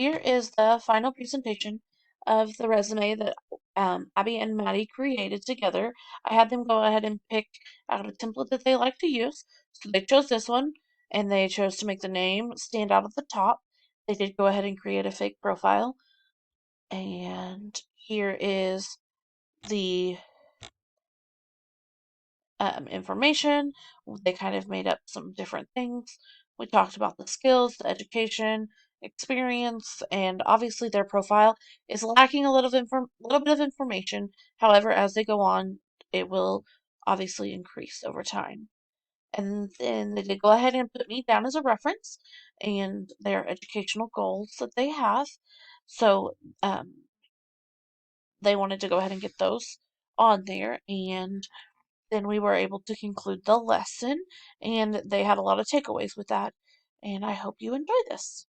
Here is the final presentation of the resume that Abby and Maddie created together. I had them go ahead and pick out a template that they like to use. So they chose this one, and they chose to make the name stand out at the top. They did go ahead and create a fake profile. And here is the information. They kind of made up some different things. We talked about the skills, the education, experience, and obviously their profile is lacking a little bit of information. However, as they go on, it will obviously increase over time. And then they did go ahead and put me down as a reference and their educational goals that they have. So they wanted to go ahead and get those on there, and then we were able to conclude the lesson, and they had a lot of takeaways with that. And I hope you enjoy this.